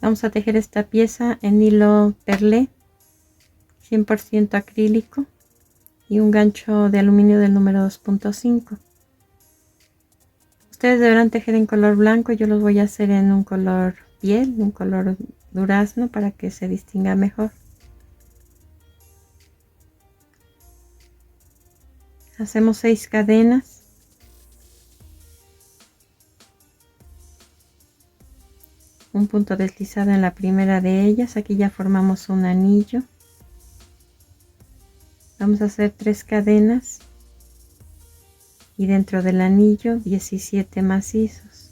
Vamos a tejer esta pieza en hilo perlé 100% acrílico y un gancho de aluminio del número 2.5. Ustedes deberán tejer en color blanco, yo los voy a hacer en un color piel, un color durazno para que se distinga mejor. Hacemos 6 cadenas. Un punto deslizado en la primera de ellas, aquí ya formamos un anillo. Vamos a hacer 3 cadenas y dentro del anillo 17 macizos.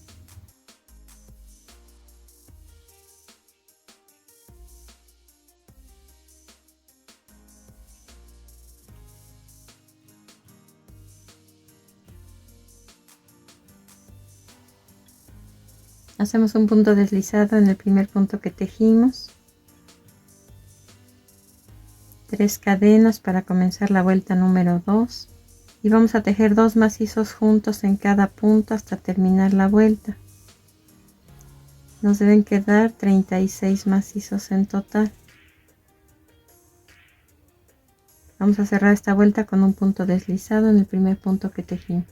Hacemos un punto deslizado en el primer punto que tejimos. 3 cadenas para comenzar la vuelta número 2 y vamos a tejer 2 macizos juntos en cada punto hasta terminar la vuelta. Nos deben quedar 36 macizos en total. Vamos a cerrar esta vuelta con un punto deslizado en el primer punto que tejimos.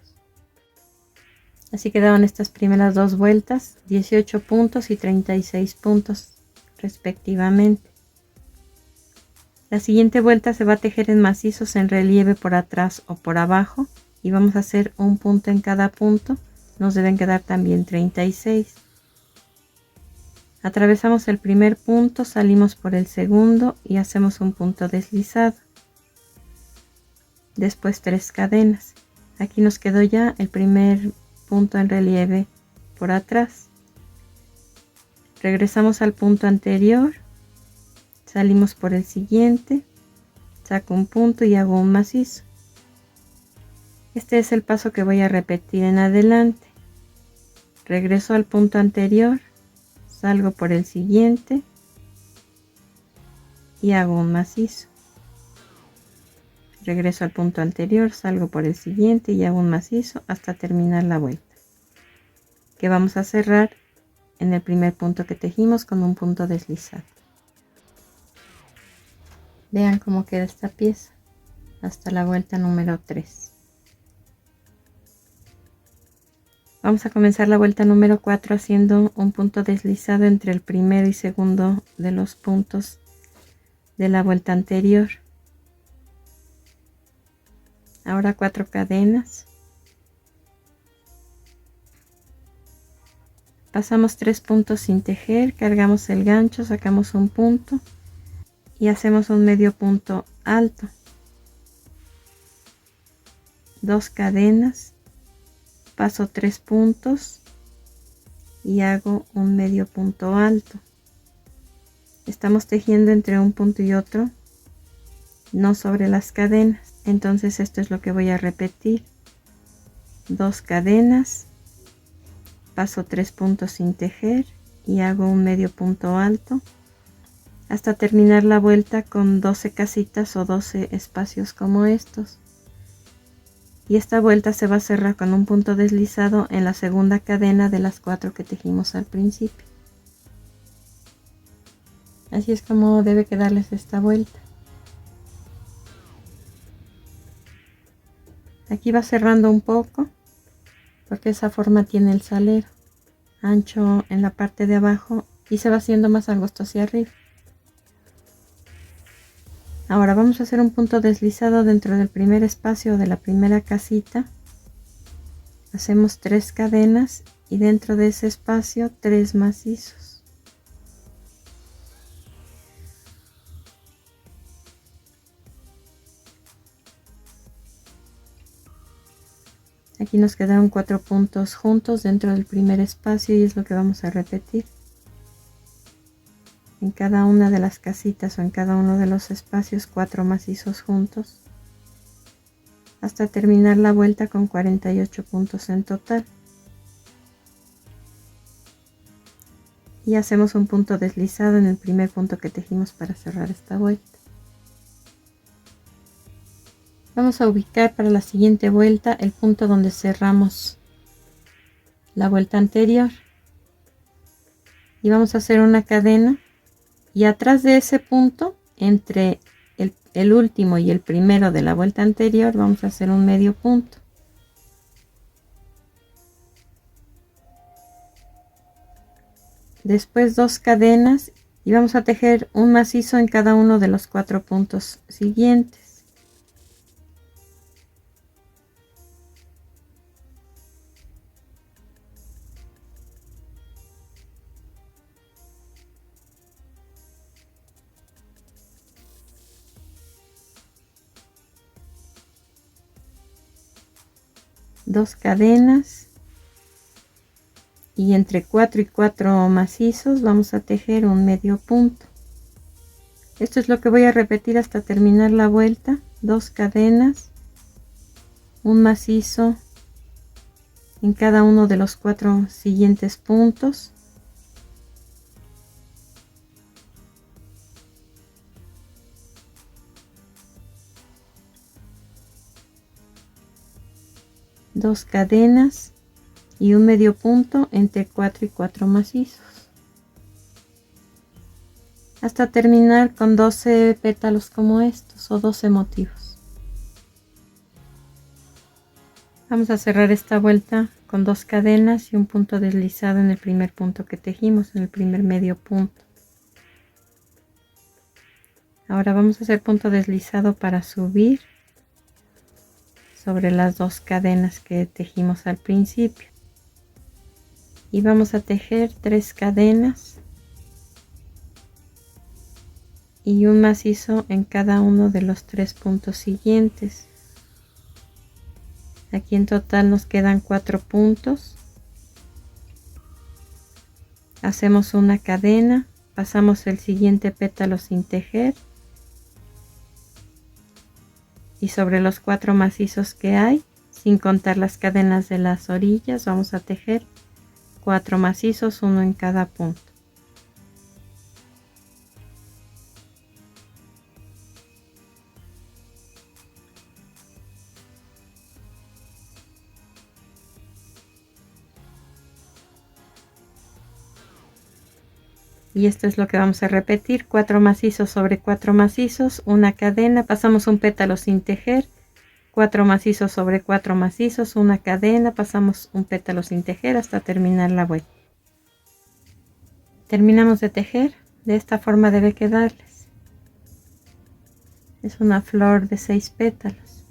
Así quedaron estas primeras 2 vueltas, 18 puntos y 36 puntos respectivamente. La siguiente vuelta se va a tejer en macizos en relieve por atrás o por abajo y vamos a hacer un punto en cada punto. Nos deben quedar también 36. Atravesamos el primer punto, salimos por el segundo y hacemos un punto deslizado. Después 3 cadenas. Aquí nos quedó ya el primer punto en relieve por atrás. Regresamos al punto anterior, salimos por el siguiente, saco un punto y hago un macizo. Este es el paso que voy a repetir en adelante. Regreso al punto anterior, salgo por el siguiente y hago un macizo. Regreso al punto anterior, salgo por el siguiente y hago un macizo hasta terminar la vuelta, que vamos a cerrar en el primer punto que tejimos con un punto deslizado. Vean cómo queda esta pieza hasta la vuelta número 3. Vamos a comenzar la vuelta número 4 haciendo un punto deslizado entre el primero y segundo de los puntos de la vuelta anterior. Ahora 4 cadenas. Pasamos 3 puntos sin tejer, cargamos el gancho, sacamos un punto y hacemos un medio punto alto. 2 cadenas, paso 3 puntos y hago un medio punto alto. Estamos tejiendo entre un punto y otro, no sobre las cadenas. Entonces esto es lo que voy a repetir. 2 cadenas, paso 3 puntos sin tejer y hago un medio punto alto hasta terminar la vuelta con 12 casitas o 12 espacios como estos. Y esta vuelta se va a cerrar con un punto deslizado en la segunda cadena de las 4 que tejimos al principio. Así es como debe quedarles esta vuelta. Aquí va cerrando un poco porque esa forma tiene el salero ancho en la parte de abajo y se va haciendo más angosto hacia arriba. Ahora vamos a hacer un punto deslizado dentro del primer espacio de la primera casita. Hacemos 3 cadenas y dentro de ese espacio 3 macizos. Aquí nos quedaron 4 puntos juntos dentro del primer espacio y es lo que vamos a repetir. En cada una de las casitas o en cada uno de los espacios 4 macizos juntos hasta terminar la vuelta con 48 puntos en total. Y hacemos un punto deslizado en el primer punto que tejimos para cerrar esta vuelta. Vamos a ubicar para la siguiente vuelta el punto donde cerramos la vuelta anterior. Y vamos a hacer una cadena. Y atrás de ese punto, entre el último y el primero de la vuelta anterior, vamos a hacer un medio punto. Después 2 cadenas y vamos a tejer un macizo en cada uno de los 4 puntos siguientes. Dos cadenas y entre 4 y 4 macizos vamos a tejer un medio punto. Esto es lo que voy a repetir hasta terminar la vuelta. 2 cadenas, un macizo en cada uno de los 4 siguientes puntos. Dos cadenas y un medio punto entre 4 y 4 macizos hasta terminar con 12 pétalos como estos o 12 motivos. Vamos a cerrar esta vuelta con 2 cadenas y un punto deslizado en el primer punto que tejimos, en el primer medio punto. Ahora vamos a hacer punto deslizado para subir sobre las 2 cadenas que tejimos al principio y vamos a tejer 3 cadenas y un macizo en cada uno de los 3 puntos siguientes. Aquí en total nos quedan 4 puntos. Hacemos una cadena, pasamos el siguiente pétalo sin tejer y sobre los 4 macizos que hay, sin contar las cadenas de las orillas, vamos a tejer 4 macizos, uno en cada punto. Y esto es lo que vamos a repetir: 4 macizos sobre 4 macizos, una cadena, pasamos un pétalo sin tejer, 4 macizos sobre 4 macizos, una cadena, pasamos un pétalo sin tejer hasta terminar la vuelta. Terminamos de tejer, de esta forma debe quedarles. Es una flor de 6 pétalos.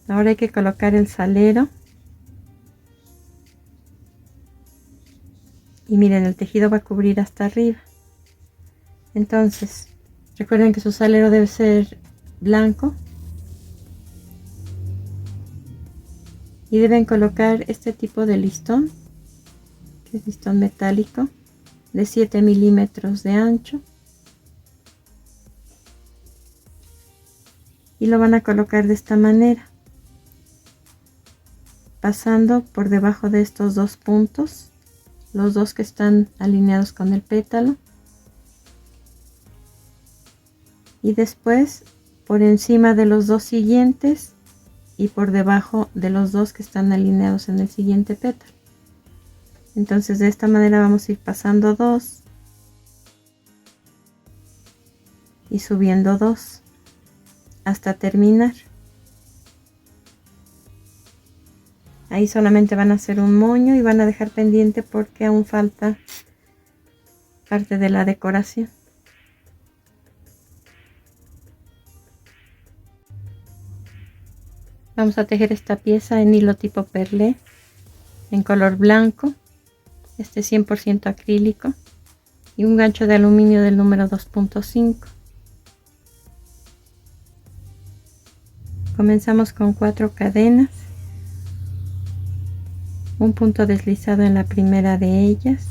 Ahora hay que colocar el salero. Y miren, el tejido va a cubrir hasta arriba. Entonces, recuerden que su salero debe ser blanco. Y deben colocar este tipo de listón, que es listón metálico, de 7 milímetros de ancho. Y lo van a colocar de esta manera, pasando por debajo de estos 2 puntos. Los 2 que están alineados con el pétalo y después por encima de los 2 siguientes y por debajo de los 2 que están alineados en el siguiente pétalo. Entonces de esta manera vamos a ir pasando 2 y subiendo 2 hasta terminar. Ahí solamente van a hacer un moño y van a dejar pendiente porque aún falta parte de la decoración. Vamos a tejer esta pieza en hilo tipo perlé en color blanco, este 100% acrílico, y un gancho de aluminio del número 2.5. Comenzamos con 4 cadenas, un punto deslizado en la primera de ellas,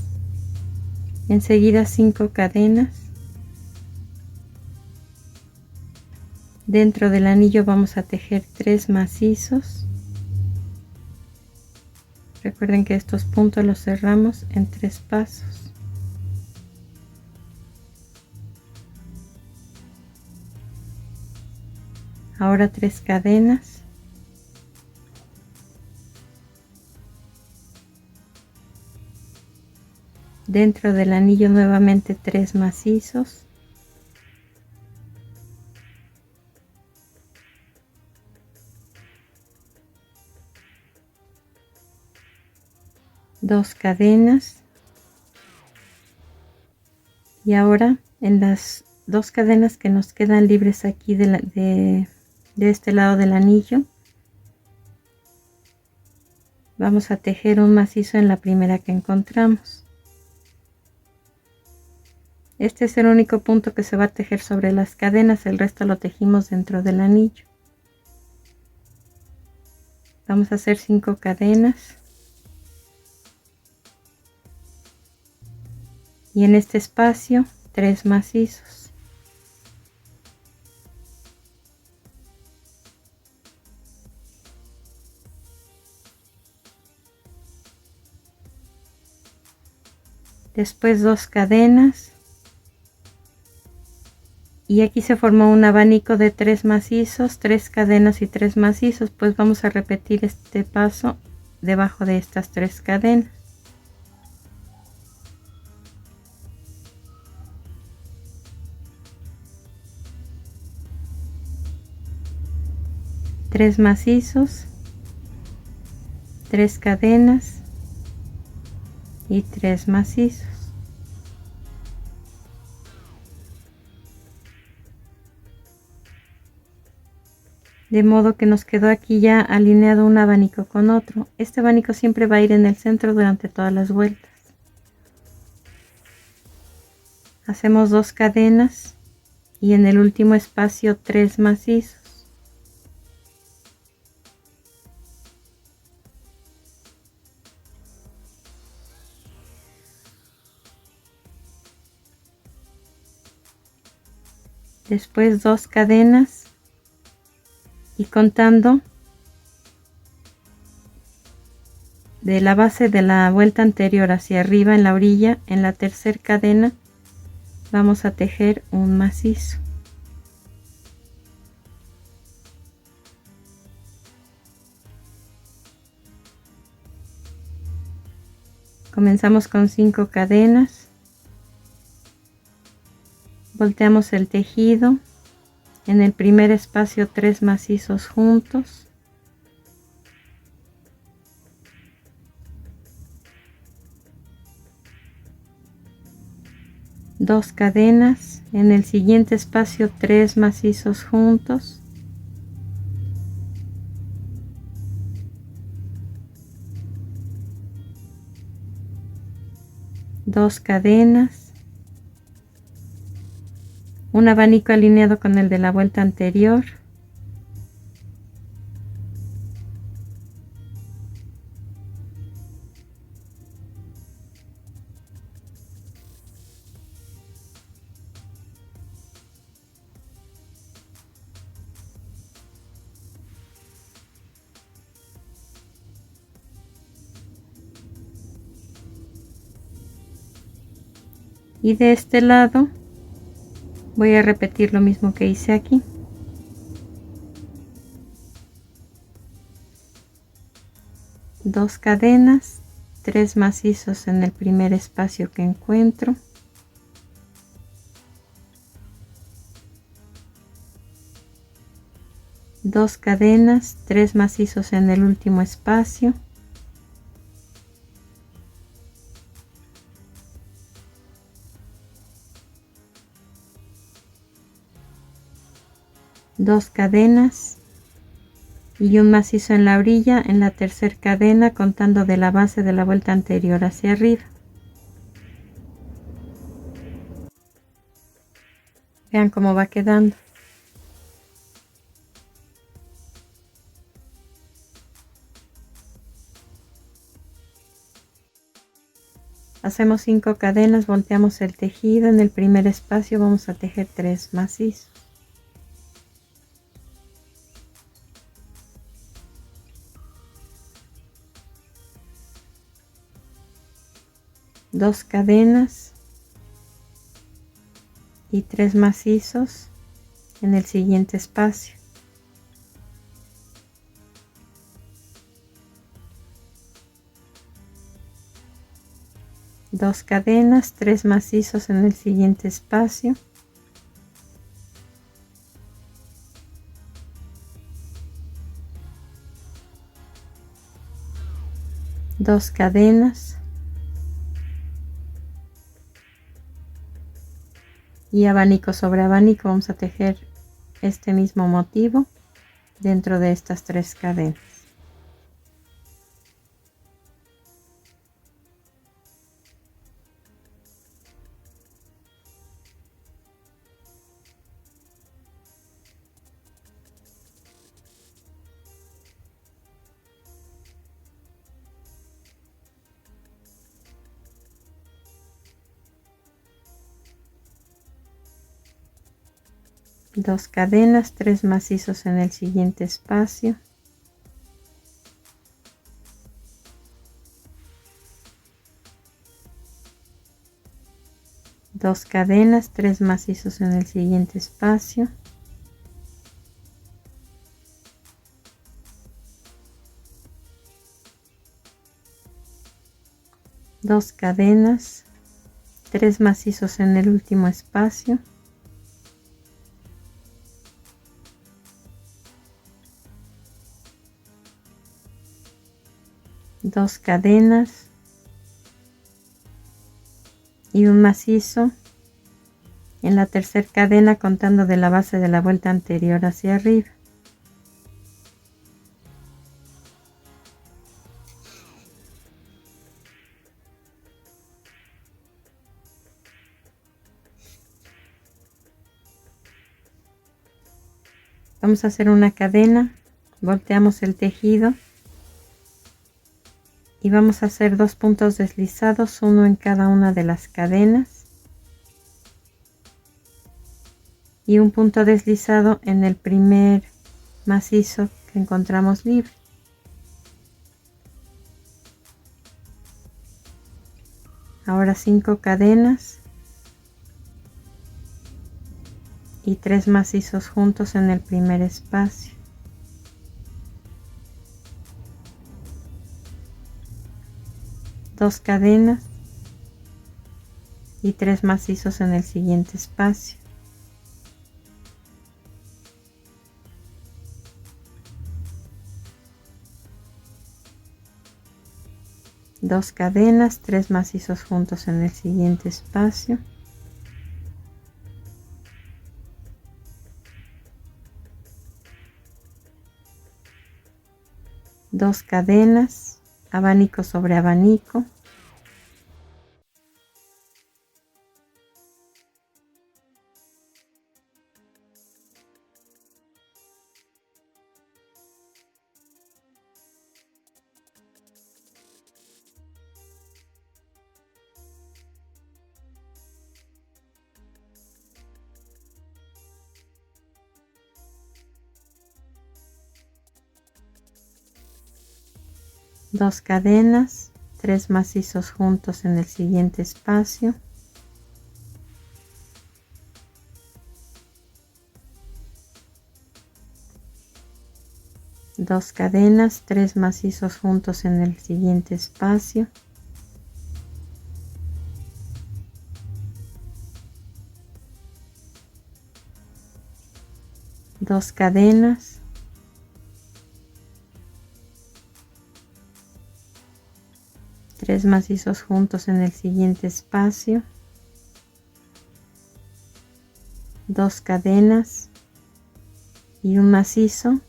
enseguida 5 cadenas Dentro del anillo vamos a tejer 3 macizos. Recuerden que estos puntos los cerramos en 3 pasos. Ahora 3 cadenas. Dentro del anillo nuevamente 3 macizos. Dos cadenas. Y ahora en las 2 cadenas que nos quedan libres aquí de este lado del anillo, vamos a tejer un macizo en la primera que encontramos. Este es el único punto que se va a tejer sobre las cadenas, el resto lo tejimos dentro del anillo. Vamos a hacer 5 cadenas. Y en este espacio 3 macizos. Después 2 cadenas. Y aquí se formó un abanico de 3 macizos, 3 cadenas y 3 macizos. Pues vamos a repetir este paso debajo de estas 3 cadenas. Tres macizos, 3 cadenas y 3 macizos. De modo que nos quedó aquí ya alineado un abanico con otro. Este abanico siempre va a ir en el centro durante todas las vueltas. Hacemos 2 cadenas y en el último espacio 3 macizos. Después 2 cadenas y contando de la base de la vuelta anterior hacia arriba en la orilla, en la tercera cadena vamos a tejer un macizo. Comenzamos con 5 cadenas, volteamos el tejido, en el primer espacio 3 macizos juntos, dos cadenas, en el siguiente espacio 3 macizos juntos, dos cadenas, un abanico alineado con el de la vuelta anterior, y de este lado voy a repetir lo mismo que hice aquí. Dos cadenas, 3 macizos en el primer espacio que encuentro, dos cadenas, 3 macizos en el último espacio, dos cadenas y un macizo en la orilla en la tercera cadena, contando de la base de la vuelta anterior hacia arriba. Vean cómo va quedando. Hacemos 5 cadenas, volteamos el tejido, en el primer espacio vamos a tejer 3 macizos. 2 cadenas y 3 macizos en el siguiente espacio. Dos cadenas, 3 macizos en el siguiente espacio. Dos cadenas y abanico sobre abanico. Vamos a tejer este mismo motivo dentro de estas 3 cadenas. Dos cadenas, 3 macizos en el siguiente espacio. Dos cadenas, 3 macizos en el siguiente espacio. Dos cadenas, 3 macizos en el último espacio. Dos cadenas y un macizo en la tercera cadena, contando de la base de la vuelta anterior hacia arriba. Vamos a hacer una cadena, volteamos el tejido y vamos a hacer 2 puntos deslizados, uno en cada una de las cadenas y un punto deslizado en el primer macizo que encontramos libre. Ahora 5 cadenas y 3 macizos juntos en el primer espacio. Dos cadenas y 3 macizos en el siguiente espacio. Dos cadenas, 3 macizos juntos en el siguiente espacio. Dos cadenas, abanico sobre abanico. Dos cadenas, 3 macizos juntos en el siguiente espacio. Dos cadenas, 3 macizos juntos en el siguiente espacio. Dos cadenas, 3 macizos juntos en el siguiente espacio. Dos cadenas y un macizo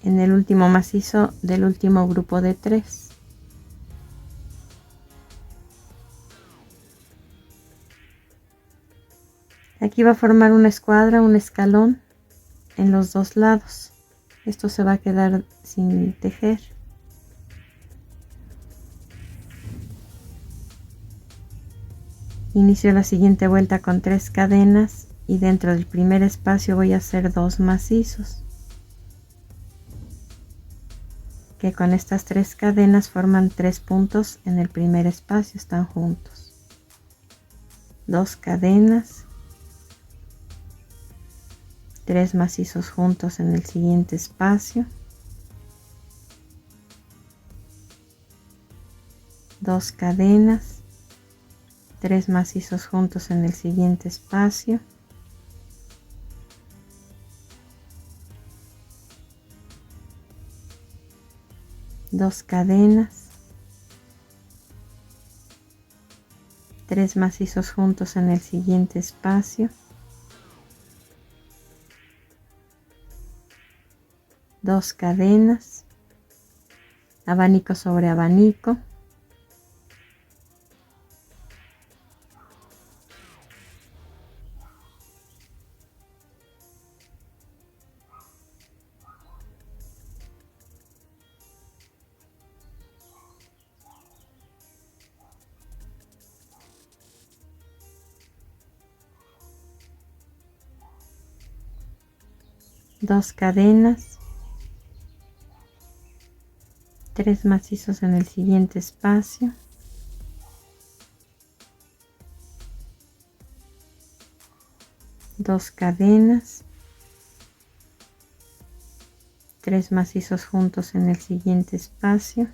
en el último macizo del último grupo de 3. Aquí va a formar una escuadra, un escalón en los dos lados. Esto se va a quedar sin tejer. Inicio la siguiente vuelta con 3 cadenas y dentro del primer espacio voy a hacer 2 macizos. que con estas 3 cadenas forman 3 puntos en el primer espacio, están juntos. 2 cadenas, 3 macizos juntos en el siguiente espacio, 2 cadenas, 3 macizos juntos en el siguiente espacio, 2 cadenas, 3 macizos juntos en el siguiente espacio, 2 cadenas, abanico sobre abanico, 2 cadenas, 3 macizos en el siguiente espacio, 2 cadenas, 3 macizos juntos en el siguiente espacio,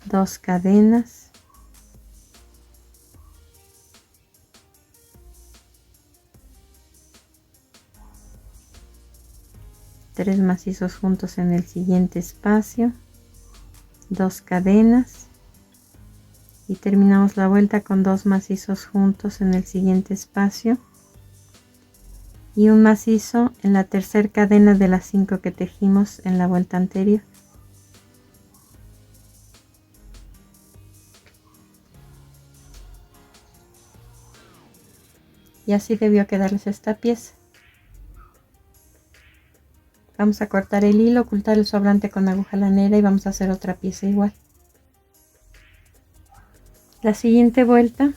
2 cadenas, 3 macizos juntos en el siguiente espacio, 2 cadenas y terminamos la vuelta con 2 macizos juntos en el siguiente espacio y un macizo en la tercera cadena de las 5 que tejimos en la vuelta anterior. Y así debió quedarles esta pieza. Vamos a cortar el hilo, ocultar el sobrante con aguja lanera y vamos a hacer otra pieza igual. La siguiente vuelta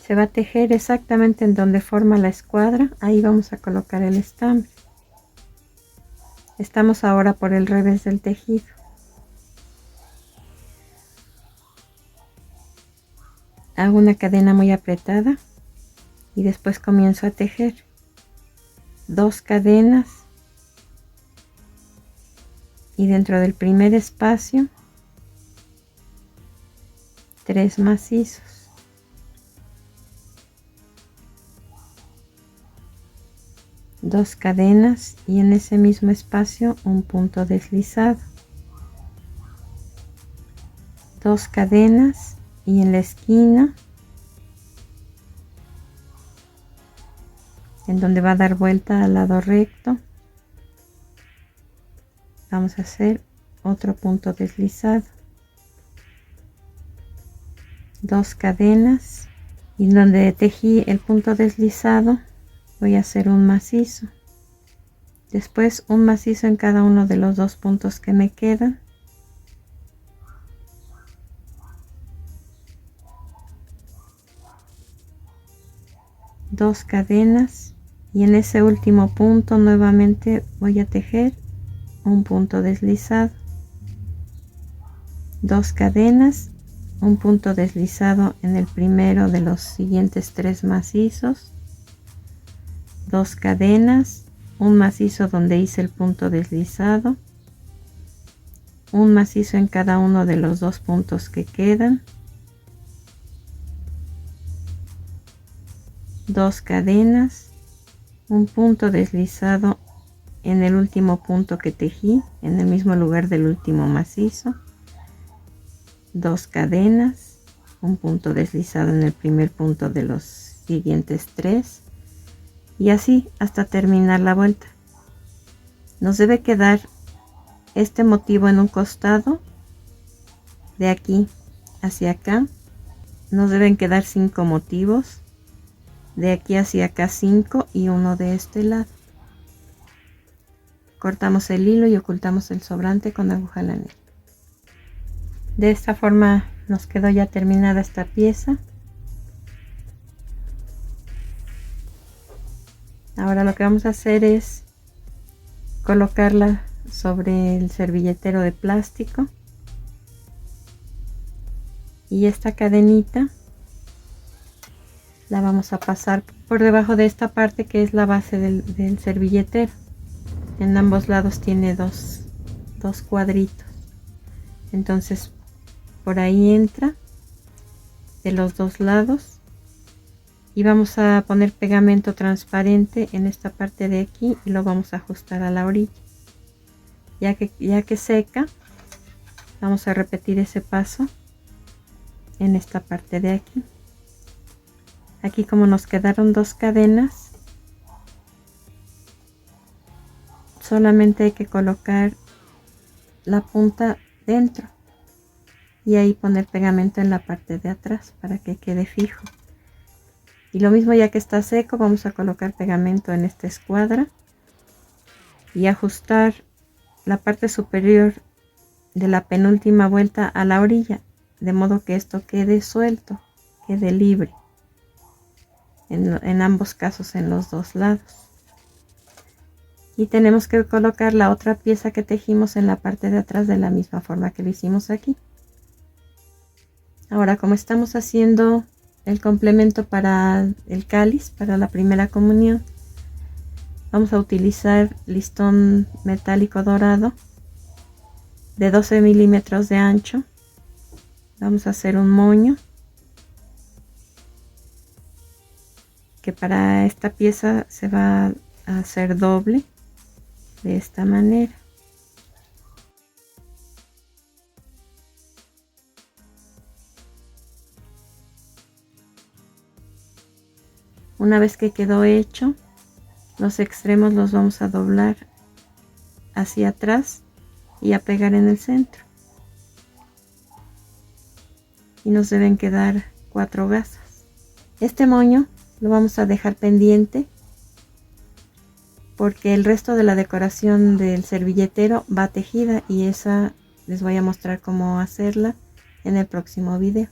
se va a tejer exactamente en donde forma la escuadra. Ahí vamos a colocar el estambre. Estamos ahora por el revés del tejido. Hago una cadena muy apretada y después comienzo a tejer 2 cadenas y dentro del primer espacio 3 macizos, 2 cadenas y en ese mismo espacio un punto deslizado, 2 cadenas y en la esquina en donde va a dar vuelta al lado recto vamos a hacer otro punto deslizado, 2 cadenas y donde tejí el punto deslizado voy a hacer un macizo, después un macizo en cada uno de los 2 puntos que me quedan, dos cadenas y en ese último punto nuevamente voy a tejer un punto deslizado, 2 cadenas, un punto deslizado en el primero de los siguientes 3 macizos, 2 cadenas, un macizo donde hice el punto deslizado, un macizo en cada uno de los 2 puntos que quedan, 2 cadenas, un punto deslizado en el último punto que tejí en el mismo lugar del último macizo, 2 cadenas, un punto deslizado en el primer punto de los siguientes 3 y así hasta terminar la vuelta. Nos debe quedar este motivo en un costado, de aquí hacia acá nos deben quedar 5 motivos, de aquí hacia acá 5 y uno de este lado. Cortamos el hilo y ocultamos el sobrante con aguja lanera. De esta forma nos quedó ya terminada esta pieza. Ahora lo que vamos a hacer es colocarla sobre el servilletero de plástico, y esta cadenita la vamos a pasar por debajo de esta parte que es la base del servilletero. En ambos lados tiene dos cuadritos, entonces por ahí entra de los dos lados, y vamos a poner pegamento transparente en esta parte de aquí y lo vamos a ajustar a la orilla. Ya que seca, vamos a repetir ese paso en esta parte de aquí. Aquí, como nos quedaron dos cadenas, solamente hay que colocar la punta dentro y ahí poner pegamento en la parte de atrás para que quede fijo. Y lo mismo, ya que está seco, vamos a colocar pegamento en esta escuadra y ajustar la parte superior de la penúltima vuelta a la orilla, de modo que esto quede suelto, quede libre en ambos casos, en los dos lados. Y tenemos que colocar la otra pieza que tejimos en la parte de atrás de la misma forma que lo hicimos aquí. Ahora, como estamos haciendo el complemento para el cáliz, para la primera comunión, vamos a utilizar listón metálico dorado de 12 milímetros de ancho. Vamos a hacer un moño que para esta pieza se va a hacer doble de esta manera. Una vez que quedó hecho, los extremos los vamos a doblar hacia atrás y a pegar en el centro, y nos deben quedar 4 gasas. Este moño lo vamos a dejar pendiente porque el resto de la decoración del servilletero va tejida, y esa les voy a mostrar cómo hacerla en el próximo video.